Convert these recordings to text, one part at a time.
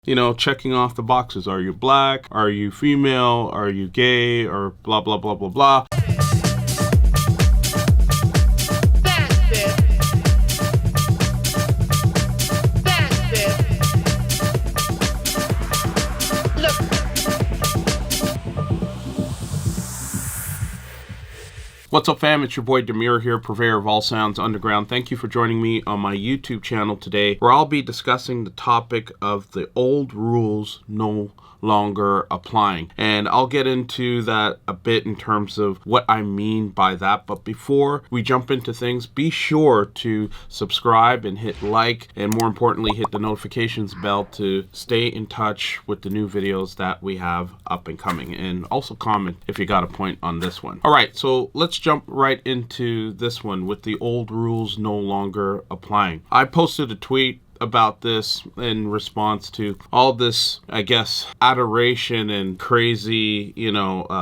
checking off the boxes. Are you black? Are you female? Are you gay? Or blah, blah, blah, blah, blah. What's up, fam? It's your boy Demuir here, purveyor of all sounds underground. Thank you for joining me on my YouTube channel today, where I'll be discussing the topic of the old rules no longer applying. And I'll get into that a bit in terms of what I mean by that. But before we jump into things, be sure to subscribe and hit like, and more importantly, hit the notifications bell to stay in touch with the new videos that we have up and coming. And also comment if you got a point on this one. All right, so let's jump right into this one with the old rules no longer applying. I posted a tweet about this in response to all this, I guess, adoration and crazy,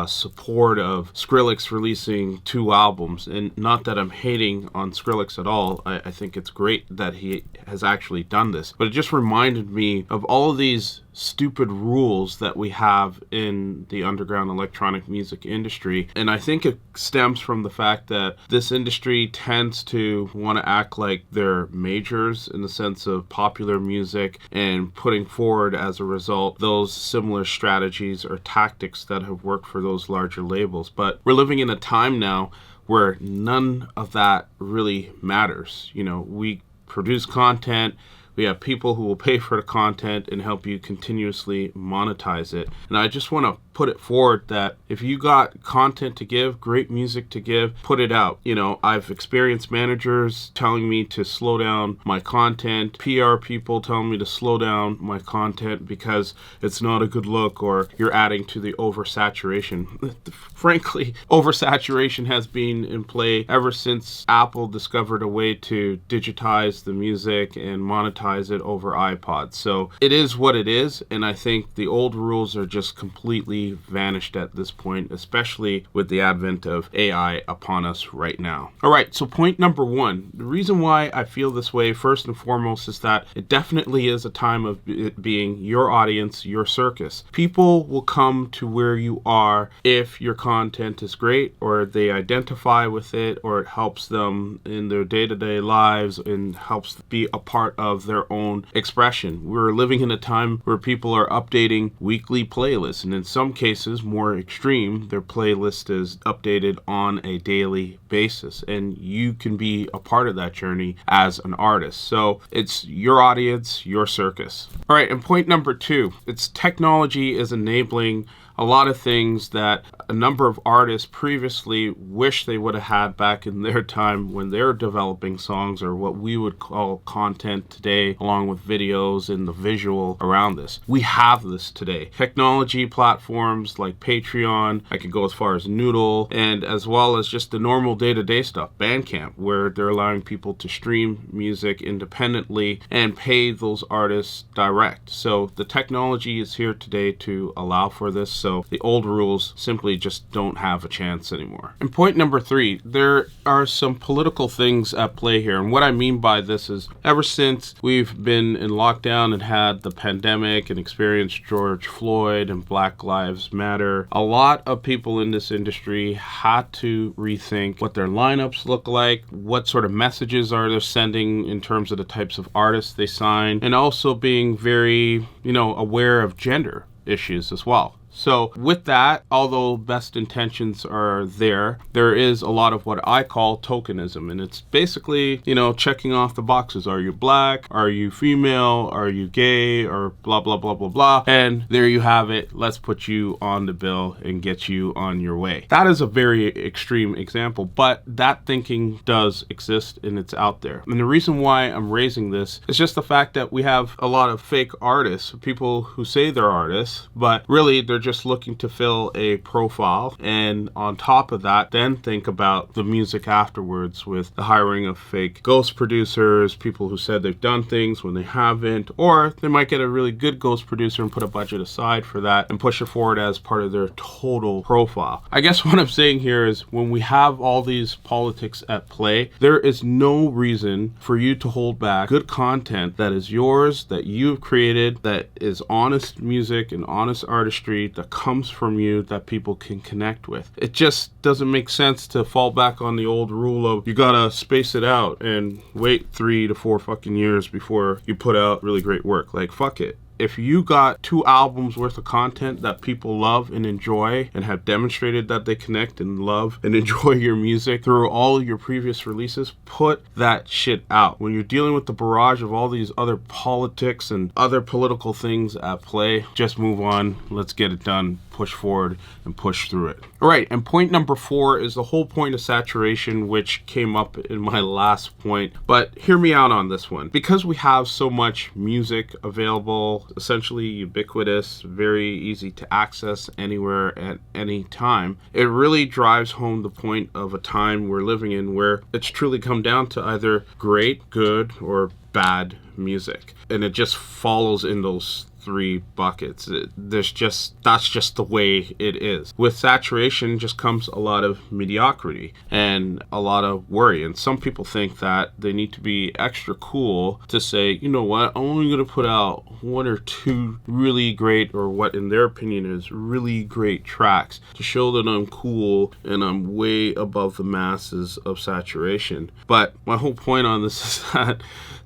support of Skrillex releasing 2 albums. And not that I'm hating on Skrillex at all. I think it's great that he has actually done this. But it just reminded me of all of these stupid rules that we have in the underground electronic music industry. And I think it stems from the fact that this industry tends to want to act like they're majors in the sense of popular music, and putting forward as a result those similar strategies or tactics that have worked for those larger labels. But we're living in a time now where none of that really matters. We produce content. We have people who will pay for the content and help you continuously monetize it. And I just want to put it forward that if you got content to give, great music to give, put it out. I've experienced managers telling me to slow down my content, PR people telling me to slow down my content because it's not a good look, or you're adding to the oversaturation. Frankly, oversaturation has been in play ever since Apple discovered a way to digitize the music and monetize it over iPods. So it is what it is, and I think the old rules are just completely vanished at this point, especially with the advent of AI upon us right now. All right, so point number 1. The reason why I feel this way, first and foremost, is that it definitely is a time of it being your audience, your circus. People will come to where you are if your content is great, or they identify with it, or it helps them in their day-to-day lives and helps be a part of their own expression. We're living in a time where people are updating weekly playlists, and in some cases, more extreme, their playlist is updated on a daily basis, and you can be a part of that journey as an artist. So it's your audience, your circus. All right, and point number 2, it's technology is enabling a lot of things that a number of artists previously wish they would have had back in their time when they're developing songs, or what we would call content today, along with videos and the visual around this. We have this today. Technology platforms like Patreon, I could go as far as Noodle, and as well as just the normal day-to-day stuff, Bandcamp, where they're allowing people to stream music independently and pay those artists direct. So the technology is here today to allow for this. So the old rules simply just don't have a chance anymore. And point number 3, there are some political things at play here. And what I mean by this is, ever since we've been in lockdown and had the pandemic and experienced George Floyd and Black Lives Matter, a lot of people in this industry had to rethink what their lineups look like, what sort of messages are they sending in terms of the types of artists they sign, and also being very, aware of gender issues as well. So with that, although best intentions are there is a lot of what I call tokenism. And it's basically, checking off the boxes. Are you black? Are you female? Are you gay? Or blah, blah, blah, blah, blah. And there you have it. Let's put you on the bill and get you on your way. That is a very extreme example, but that thinking does exist and it's out there. And the reason why I'm raising this is just the fact that we have a lot of fake artists, people who say they're artists, but really they're they're just looking to fill a profile, and on top of that, then think about the music afterwards with the hiring of fake ghost producers, people who said they've done things when they haven't, or they might get a really good ghost producer and put a budget aside for that and push it forward as part of their total profile. I guess what I'm saying here is when we have all these politics at play, there is no reason for you to hold back good content that is yours, that you've created, that is honest music and honest artistry that comes from you that people can connect with. It just doesn't make sense to fall back on the old rule of you gotta space it out and wait 3 to 4 fucking years before you put out really great work. Like, fuck it. If you got 2 albums worth of content that people love and enjoy and have demonstrated that they connect and love and enjoy your music through all your previous releases, put that shit out. When you're dealing with the barrage of all these other politics and other political things at play, just move on. Let's get it done. Push forward and push through it. All right, and point number 4 is the whole point of saturation, which came up in my last point. But hear me out on this one. Because we have so much music available, essentially ubiquitous, very easy to access anywhere at any time, it really drives home the point of a time we're living in where it's truly come down to either great, good, or bad music. And it just follows in those 3 buckets. That's just the way it is. With saturation just comes a lot of mediocrity and a lot of worry. And some people think that they need to be extra cool to say, you know what, I'm only going to put out 1 or 2 really great, or what in their opinion is really great tracks to show that I'm cool and I'm way above the masses of saturation. But my whole point on this is that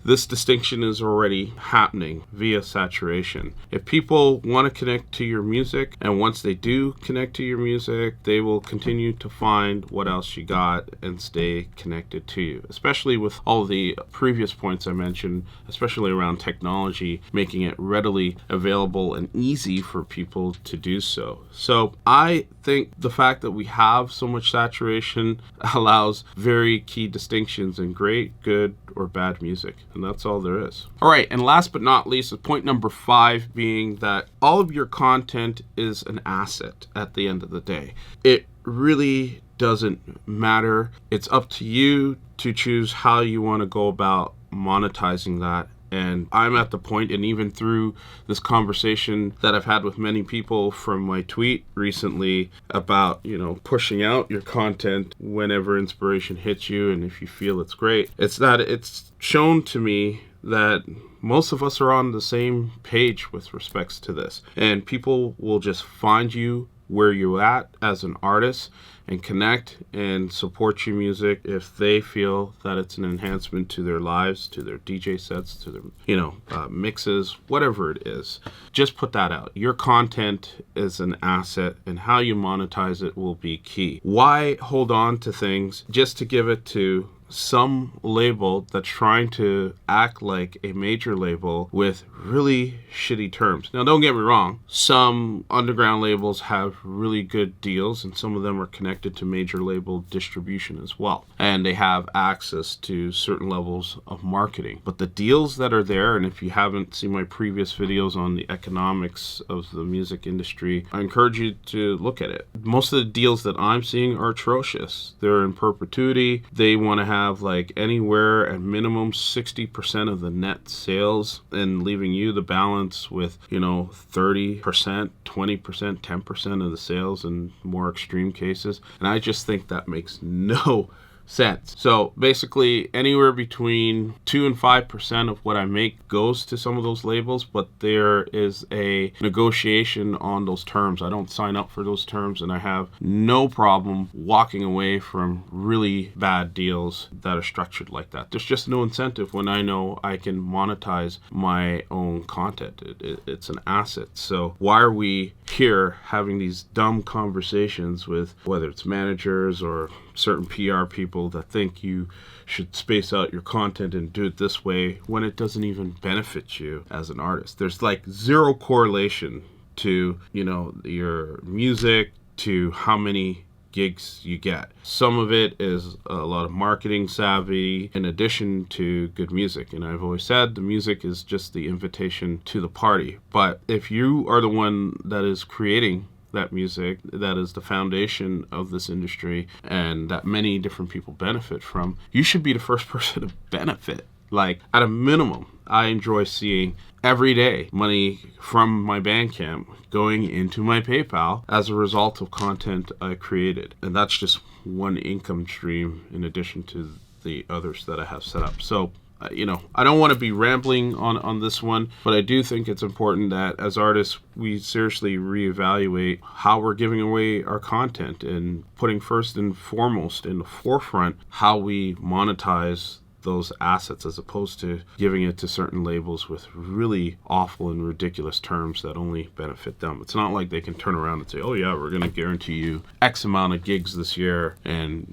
this distinction is already happening via saturation. If people want to connect to your music, and once they do connect to your music, they will continue to find what else you got and stay connected to you. Especially with all the previous points I mentioned, especially around technology, making it readily available and easy for people to do so. So I think the fact that we have so much saturation allows very key distinctions in great, good, or bad music. And that's all there is. All right, and last but not least is point number 5 being that all of your content is an asset at the end of the day. It really doesn't matter. It's up to you to choose how you want to go about monetizing that. And I'm at the point, and even through this conversation that I've had with many people from my tweet recently about, pushing out your content whenever inspiration hits you and if you feel it's great, it's shown to me that most of us are on the same page with respects to this. And people will just find you where you're at as an artist and connect and support your music if they feel that it's an enhancement to their lives, to their DJ sets, to their mixes, whatever it is. Just put that out. Your content is an asset, and how you monetize it will be key. Why hold on to things just to give it to some label that's trying to act like a major label with really shitty terms? Now, don't get me wrong. Some underground labels have really good deals, and some of them are connected to major label distribution as well. And they have access to certain levels of marketing. But the deals that are there, and if you haven't seen my previous videos on the economics of the music industry, I encourage you to look at it. Most of the deals that I'm seeing are atrocious. They're in perpetuity. They want to have like anywhere at minimum 60% of the net sales and leaving you the balance with 30%, 20%, 10% of the sales in more extreme cases. And I just think that makes no sense. So basically anywhere between 2 and 5% of what I make goes to some of those labels, but there is a negotiation on those terms. I don't sign up for those terms, and I have no problem walking away from really bad deals that are structured like that. There's just no incentive when I know I can monetize my own content. It's an asset. So why are we here having these dumb conversations with whether it's managers or certain PR people that think you should space out your content and do it this way when it doesn't even benefit you as an artist? There's like zero correlation to, your music, to how many gigs you get. Some of it is a lot of marketing savvy in addition to good music. And I've always said the music is just the invitation to the party. But if you are the one that is creating that music, that is the foundation of this industry and that many different people benefit from, you should be the first person to benefit. Like, at a minimum, I enjoy seeing every day money from my Bandcamp going into my PayPal as a result of content I created. And that's just one income stream in addition to the others that I have set up. So, I don't want to be rambling on this one, but I do think it's important that as artists, we seriously reevaluate how we're giving away our content and putting first and foremost in the forefront how we monetize those assets, as opposed to giving it to certain labels with really awful and ridiculous terms that only benefit them. It's not like they can turn around and say, oh yeah, we're going to guarantee you X amount of gigs this year and,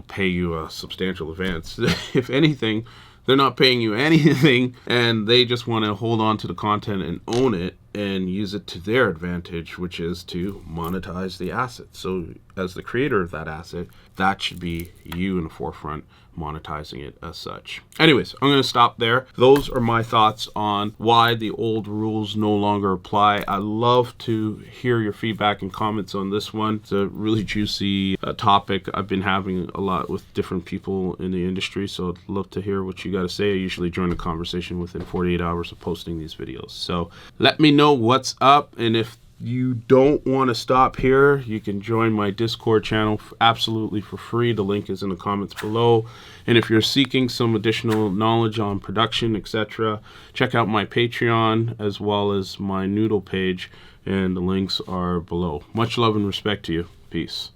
pay you a substantial advance. If anything, they're not paying you anything, and they just want to hold on to the content and own it and use it to their advantage, which is to monetize the asset. So as the creator of that asset, that should be you in the forefront, monetizing it as such. Anyways, I'm going to stop there. Those are my thoughts on why the old rules no longer apply. I love to hear your feedback and comments on this one. It's a really juicy topic I've been having a lot with different people in the industry, so I'd love to hear what you got to say. I usually join the conversation within 48 hours of posting these videos. So let me know what's up, and if you don't want to stop here, you can join my Discord channel absolutely for free. The link is in the comments below. And if you're seeking some additional knowledge on production, etc., check out my Patreon as well as my Noodle page, and the links are below. Much love and respect to you. Peace.